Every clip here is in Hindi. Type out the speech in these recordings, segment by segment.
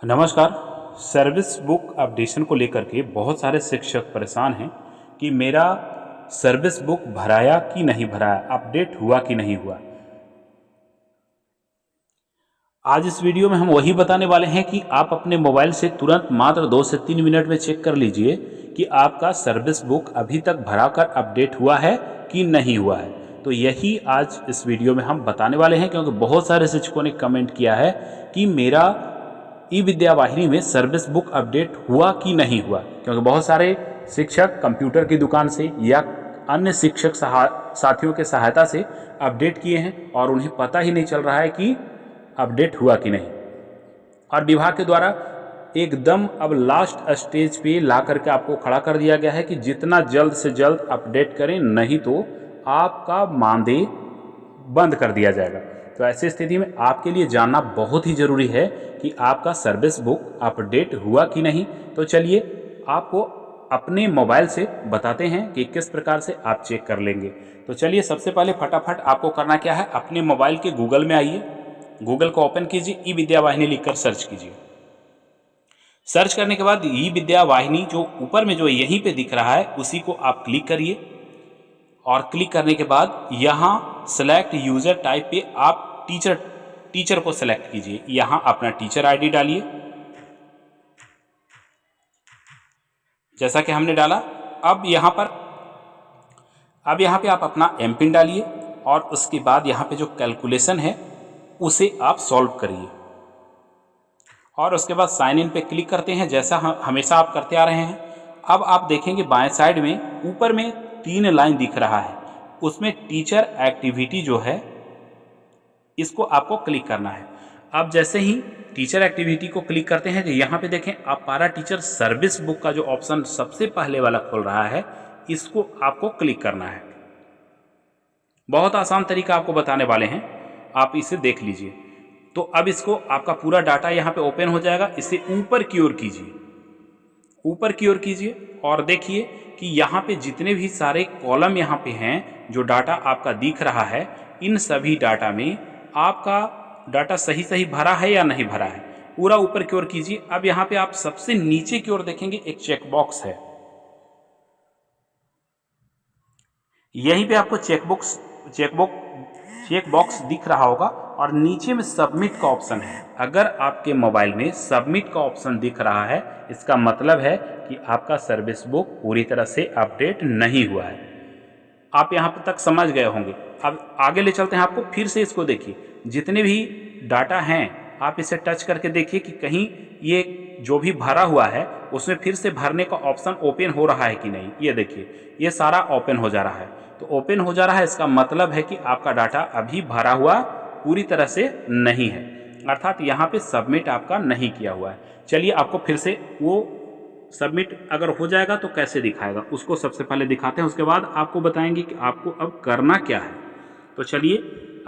नमस्कार। सर्विस बुक अपडेशन को लेकर के बहुत सारे शिक्षक परेशान हैं कि मेरा सर्विस बुक भराया कि नहीं भराया, अपडेट हुआ कि नहीं हुआ। आज इस वीडियो में हम वही बताने वाले हैं कि आप अपने मोबाइल से तुरंत मात्र 2 से 3 मिनट में चेक कर लीजिए कि आपका सर्विस बुक अभी तक भराकर अपडेट हुआ है कि नहीं हुआ है। तो यही आज इस वीडियो में हम बताने वाले हैं, क्योंकि बहुत सारे शिक्षकों ने कमेंट किया है कि मेरा ई विद्या वाहिनी में सर्विस बुक अपडेट हुआ कि नहीं हुआ। क्योंकि बहुत सारे शिक्षक कंप्यूटर की दुकान से या अन्य शिक्षक साथियों के सहायता से अपडेट किए हैं और उन्हें पता ही नहीं चल रहा है कि अपडेट हुआ कि नहीं। और विभाग के द्वारा एकदम अब लास्ट स्टेज पे ला करके आपको खड़ा कर दिया गया है कि जितना जल्द से जल्द अपडेट करें, नहीं तो आपका मानदेय बंद कर दिया जाएगा। तो ऐसी स्थिति में आपके लिए जानना बहुत ही ज़रूरी है कि आपका सर्विस बुक अपडेट हुआ कि नहीं। तो चलिए आपको अपने मोबाइल से बताते हैं कि किस प्रकार से आप चेक कर लेंगे। तो चलिए सबसे पहले फटाफट आपको करना क्या है, अपने मोबाइल के गूगल में आइए, गूगल को ओपन कीजिए, ई विद्या वाहिनी लिखकर सर्च कीजिए। सर्च करने के बाद ई विद्या वाहिनी जो ऊपर में जो यहीं पे दिख रहा है उसी को आप क्लिक करिए। और क्लिक करने के बाद यहाँ सेलेक्ट यूजर टाइप पे आप टीचर को सेलेक्ट कीजिए। यहाँ अपना टीचर आईडी डालिए जैसा कि हमने डाला। अब यहाँ पे आप अपना एमपिन डालिए और उसके बाद यहाँ पे जो कैलकुलेशन है उसे आप सॉल्व करिए और उसके बाद साइन इन पे क्लिक करते हैं, जैसा हमेशा आप करते आ रहे हैं। अब आप देखेंगे बाएं साइड में ऊपर में 3 लाइन दिख रहा है, उसमें टीचर एक्टिविटी जो है इसको आपको क्लिक करना है। अब जैसे ही टीचर एक्टिविटी को क्लिक करते हैं तो यहाँ पे देखें आप पारा टीचर सर्विस बुक का जो ऑप्शन सबसे पहले वाला खोल रहा है, इसको आपको क्लिक करना है। बहुत आसान तरीका आपको बताने वाले हैं, आप इसे देख लीजिए। तो अब इसको आपका पूरा डाटा यहाँ पे ओपन हो जाएगा। इसे ऊपर की ओर कीजिए और देखिए कि यहाँ पे जितने भी सारे कॉलम यहाँ पे हैं, जो डाटा आपका दिख रहा है, इन सभी डाटा में आपका डाटा सही भरा है या नहीं भरा है, पूरा ऊपर की ओर कीजिए। अब यहाँ पे आप सबसे नीचे की ओर देखेंगे एक चेकबॉक्स है, यहीं पे आपको चेकबॉक्स दिख रहा होगा और नीचे में सबमिट का ऑप्शन है। अगर आपके मोबाइल में सबमिट का ऑप्शन दिख रहा है, इसका मतलब है कि आपका सर्विस बुक पूरी तरह से अपडेट नहीं हुआ है। आप यहाँ तक समझ गए होंगे। अब आगे ले चलते हैं, आपको फिर से इसको देखिए, जितने भी डाटा हैं आप इसे टच करके देखिए कि कहीं ये जो भी भरा हुआ है उसमें फिर से भरने का ऑप्शन ओपन हो रहा है कि नहीं। ये देखिए ये सारा ओपन हो जा रहा है। तो ओपन हो जा रहा है, इसका मतलब है कि आपका डाटा अभी भरा हुआ पूरी तरह से नहीं है, अर्थात यहाँ पे सबमिट आपका नहीं किया हुआ है। चलिए आपको फिर से वो सबमिट अगर हो जाएगा तो कैसे दिखाएगा उसको सबसे पहले दिखाते हैं, उसके बाद आपको बताएंगे कि आपको अब करना क्या है। तो चलिए,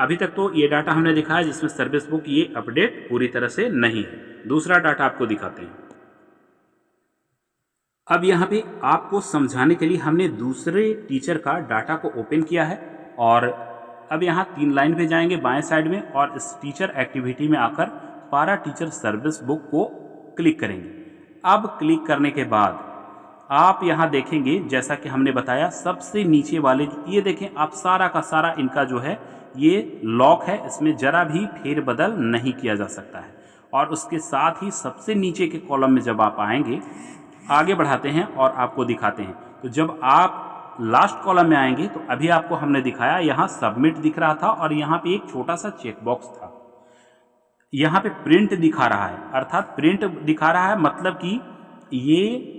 अभी तक तो ये डाटा हमने दिखाया जिसमें सर्विस बुक ये अपडेट पूरी तरह से नहीं है। दूसरा डाटा आपको दिखाते हैं। अब यहाँ पे आपको समझाने के लिए हमने दूसरे टीचर का डाटा को ओपन किया है और अब यहाँ 3 लाइन पे जाएंगे बाएं साइड में और इस टीचर एक्टिविटी में आकर पारा टीचर सर्विस बुक को क्लिक करेंगे। अब क्लिक करने के बाद आप यहाँ देखेंगे, जैसा कि हमने बताया, सबसे नीचे वाले ये देखें आप, सारा का सारा इनका जो है ये लॉक है, इसमें जरा भी फेरबदल नहीं किया जा सकता है। और उसके साथ ही सबसे नीचे के कॉलम में जब आप आएंगे, आगे बढ़ाते हैं और आपको दिखाते हैं। तो जब आप लास्ट कॉलम में आएंगे तो अभी आपको हमने दिखाया यहाँ सबमिट दिख रहा था और यहाँ पे एक छोटा सा चेकबॉक्स था। यहाँ पे प्रिंट दिखा रहा है, अर्थात प्रिंट दिखा रहा है मतलब कि ये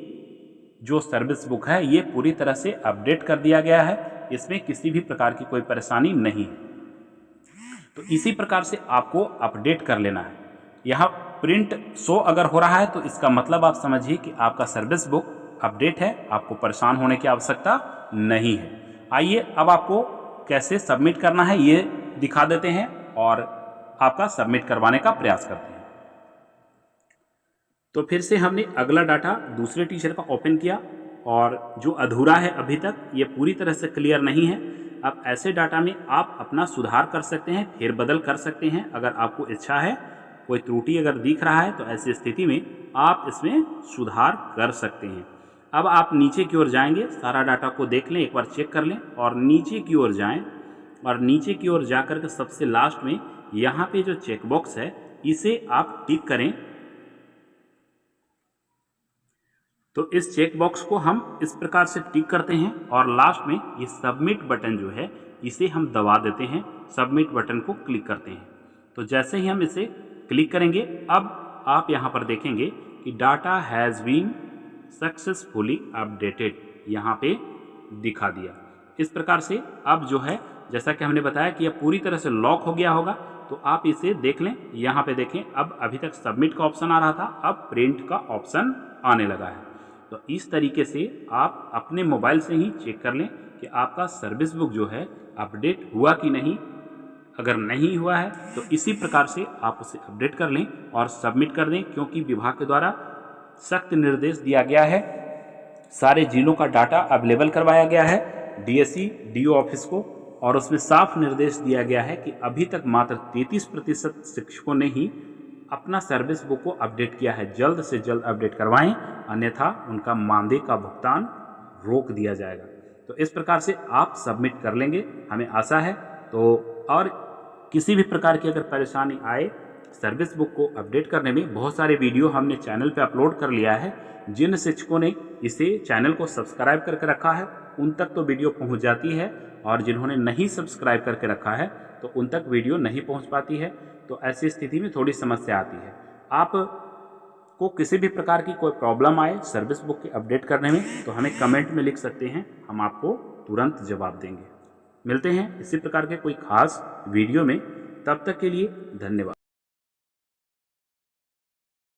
जो सर्विस बुक है ये पूरी तरह से अपडेट कर दिया गया है, इसमें किसी भी प्रकार की कोई परेशानी नहीं है। तो इसी प्रकार से आपको अपडेट कर लेना है। यहाँ प्रिंट शो अगर हो रहा है तो इसका मतलब आप समझिए कि आपका सर्विस बुक अपडेट है, आपको परेशान होने की आवश्यकता नहीं है। आइए अब आपको कैसे सबमिट करना है ये दिखा देते हैं और आपका सबमिट करवाने का प्रयास करते हैं। तो फिर से हमने अगला डाटा दूसरे टीचर का ओपन किया और जो अधूरा है अभी तक ये पूरी तरह से क्लियर नहीं है। अब ऐसे डाटा में आप अपना सुधार कर सकते हैं, फेरबदल कर सकते हैं अगर आपको इच्छा है कोई त्रुटि अगर दिख रहा है तो ऐसी स्थिति में आप इसमें सुधार कर सकते हैं। अब आप नीचे की ओर जाएंगे, सारा डाटा को देख लें, एक बार चेक कर लें और नीचे की ओर जाएं और नीचे की ओर जाकर के सबसे लास्ट में यहाँ पे जो चेकबॉक्स है इसे आप टिक करें। तो इस चेक बॉक्स को हम इस प्रकार से टिक करते हैं और लास्ट में ये सबमिट बटन जो है इसे हम दबा देते हैं, सबमिट बटन को क्लिक करते हैं। तो जैसे ही हम इसे क्लिक करेंगे अब आप यहाँ पर देखेंगे कि data has been successfully updated यहाँ पे दिखा दिया। इस प्रकार से अब जो है जैसा कि हमने बताया कि यह पूरी तरह से लॉक हो गया होगा, तो आप इसे देख लें। यहाँ पे देखें, अब अभी तक सबमिट का ऑप्शन आ रहा था, अब प्रिंट का ऑप्शन आने लगा है। तो इस तरीके से आप अपने मोबाइल से ही चेक कर लें कि आपका सर्विस बुक जो है अपडेट हुआ कि नहीं। अगर नहीं हुआ है तो इसी प्रकार से आप उसे अपडेट कर लें और सबमिट कर दें, क्योंकि विभाग के द्वारा सख्त निर्देश दिया गया है, सारे जिलों का डाटा अवेलेबल करवाया गया है डीएससी डीओ ऑफिस को, और उसमें साफ निर्देश दिया गया है कि अभी तक मात्र 33% शिक्षकों ने ही अपना सर्विस बुक को अपडेट किया है। जल्द से जल्द अपडेट करवाएं, अन्यथा उनका मानदेय का भुगतान रोक दिया जाएगा। तो इस प्रकार से आप सबमिट कर लेंगे, हमें आशा है। तो और किसी भी प्रकार की अगर परेशानी आए सर्विस बुक को अपडेट करने में, बहुत सारे वीडियो हमने चैनल पे अपलोड कर लिया है। जिन शिक्षकों ने इसे चैनल को सब्सक्राइब करके रखा है उन तक तो वीडियो पहुंच जाती है, और जिन्होंने नहीं सब्सक्राइब करके रखा है तो उन तक वीडियो नहीं पहुंच पाती है। तो ऐसी स्थिति में थोड़ी समस्या आती है। आप को किसी भी प्रकार की कोई प्रॉब्लम आए सर्विस बुक के अपडेट करने में तो हमें कमेंट में लिख सकते हैं, हम आपको तुरंत जवाब देंगे। मिलते हैं इसी प्रकार के कोई खास वीडियो में, तब तक के लिए धन्यवाद।